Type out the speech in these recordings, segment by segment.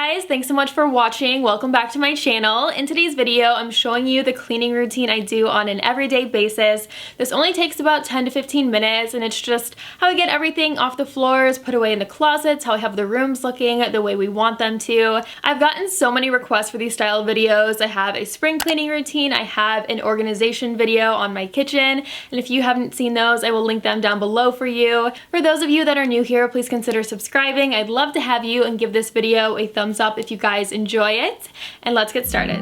guys, thanks so much for watching. Welcome back to my channel. In today's video, I'm showing you the cleaning routine I do on an everyday basis. This only takes about 10 to 15 minutes and it's just how I get everything off the floors, put away in the closets, how I have the rooms looking the way we want them to. I've gotten so many requests for these style videos. I have a spring cleaning routine, I have an organization video on my kitchen, and if you haven't seen those, I will link them down below for you. For those of you that are new here, please consider subscribing. I'd love to have you and give this video a thumbs up if you guys enjoy it, and let's get started.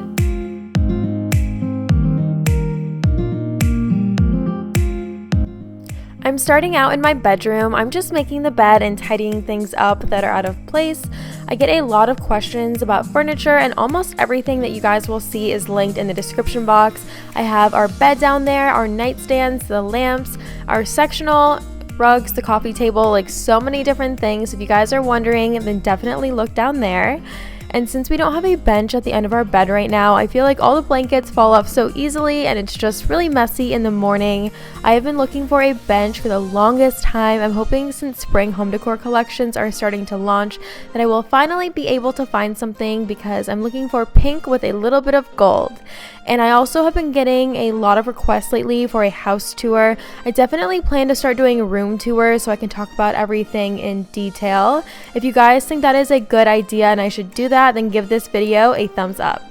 I'm starting out in my bedroom. I'm just making the bed and tidying things up that are out of place. I get a lot of questions about furniture, and almost everything that you guys will see is linked in the description box. I have our bed down there, our nightstands, the lamps, our sectional, rugs, the coffee table, like so many different things. If you guys are wondering, then definitely look down there. And since we don't have a bench at the end of our bed right now, I feel like all the blankets fall off so easily and it's just really messy in the morning. I have been looking for a bench for the longest time. I'm hoping since spring home decor collections are starting to launch that I will finally be able to find something, because I'm looking for pink with a little bit of gold. And I also have been getting a lot of requests lately for a house tour. I definitely plan to start doing room tours so I can talk about everything in detail. If you guys think that is a good idea and I should do that, then give this video a thumbs up.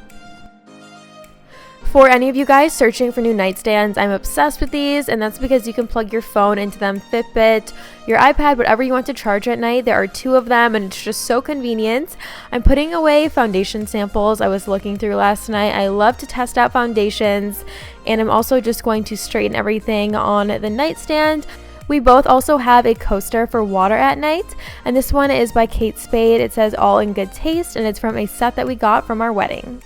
For any of you guys searching for new nightstands, I'm obsessed with these, and that's because you can plug your phone into them, Fitbit, your iPad, whatever you want to charge at night. There are 2 of them and it's just so convenient. I'm putting away foundation samples I was looking through last night. I love to test out foundations, and I'm also just going to straighten everything on the nightstand. We both also have a coaster for water at night, and this one is by Kate Spade. It says all in good taste, and it's from a set that we got from our wedding.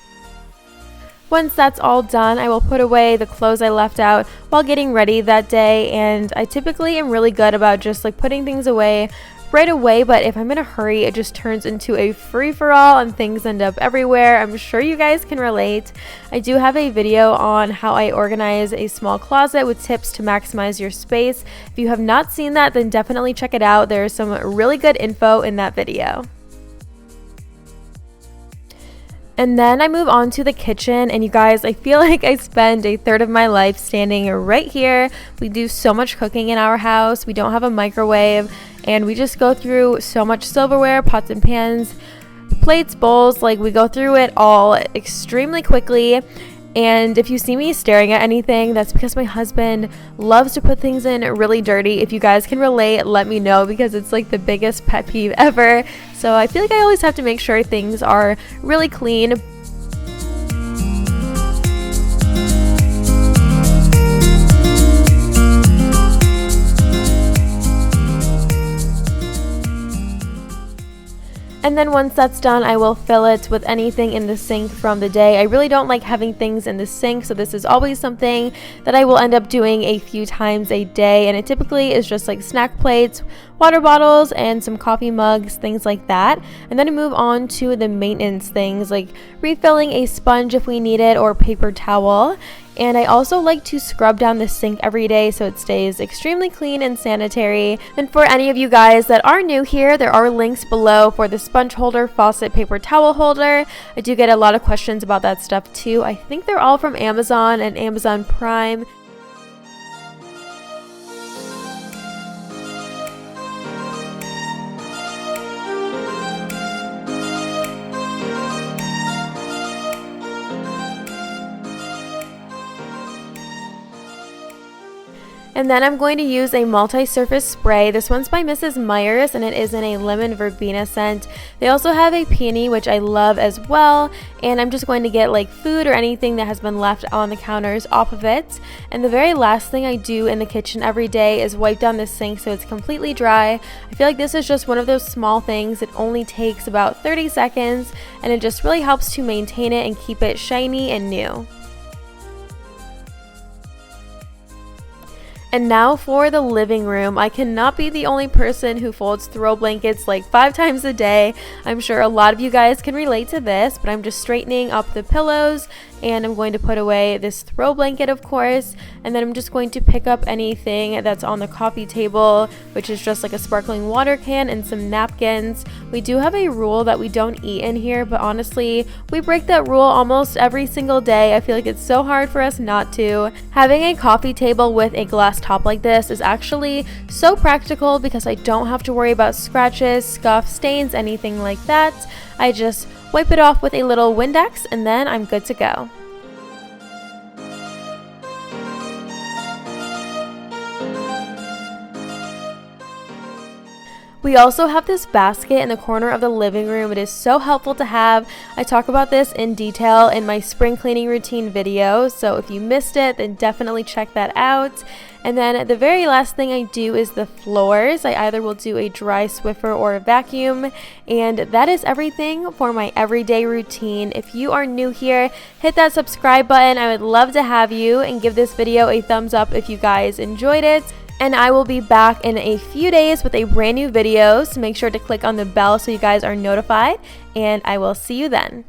Once that's all done, I will put away the clothes I left out while getting ready that day, and I typically am really good about just like putting things away right away, but if I'm in a hurry, it just turns into a free-for-all and things end up everywhere. I'm sure you guys can relate. I do have a video on how I organize a small closet with tips to maximize your space. If you have not seen that, then definitely check it out. There's some really good info in that video. And then I move on to the kitchen, and you guys, I feel like I spend a third of my life standing right here. We do so much cooking in our house. We don't have a microwave, and we just go through so much silverware, pots and pans, plates, bowls. Like, we go through it all extremely quickly. And if you see me staring at anything, that's because my husband loves to put things in really dirty. If you guys can relate, let me know, because it's like the biggest pet peeve ever. So I feel like I always have to make sure things are really clean. And then once that's done, I will fill it with anything in the sink from the day. I really don't like having things in the sink, so this is always something that I will end up doing a few times a day, and it typically is just like snack plates, water bottles, and some coffee mugs, things like that. And then I move on to the maintenance things, like refilling a sponge if we need it, or paper towel. And I also like to scrub down the sink every day so it stays extremely clean and sanitary. And for any of you guys that are new here, there are links below for the sponge holder, faucet, paper towel holder. I do get a lot of questions about that stuff too. I think they're all from Amazon and Amazon Prime. And then I'm going to use a multi-surface spray. This one's by Mrs. Meyer's, and it is in a lemon verbena scent. They also have a peony, which I love as well. And I'm just going to get like food or anything that has been left on the counters off of it. And the very last thing I do in the kitchen every day is wipe down the sink so it's completely dry. I feel like this is just one of those small things. It only takes about 30 seconds, and it just really helps to maintain it and keep it shiny and new. And now for the living room. I cannot be the only person who folds throw blankets like 5 times a day. I'm sure a lot of you guys can relate to this, but I'm just straightening up the pillows and I'm going to put away this throw blanket, of course, and then I'm just going to pick up anything that's on the coffee table, which is just like a sparkling water can and some napkins. We do have a rule that we don't eat in here, but honestly, we break that rule almost every single day. I feel like it's so hard for us not to. Having a coffee table with a glass top like this is actually so practical because I don't have to worry about scratches, scuffs, stains, anything like that. I just wipe it off with a little Windex and then I'm good to go. We also have this basket in the corner of the living room. It is so helpful to have. I talk about this in detail in my spring cleaning routine video, so if you missed it, then definitely check that out. And then the very last thing I do is the floors. I either will do a dry Swiffer or a vacuum, and that is everything for my everyday routine. If you are new here, hit that subscribe button. I would love to have you, and give this video a thumbs up if you guys enjoyed it. And I will be back in a few days with a brand new video, so make sure to click on the bell so you guys are notified, and I will see you then.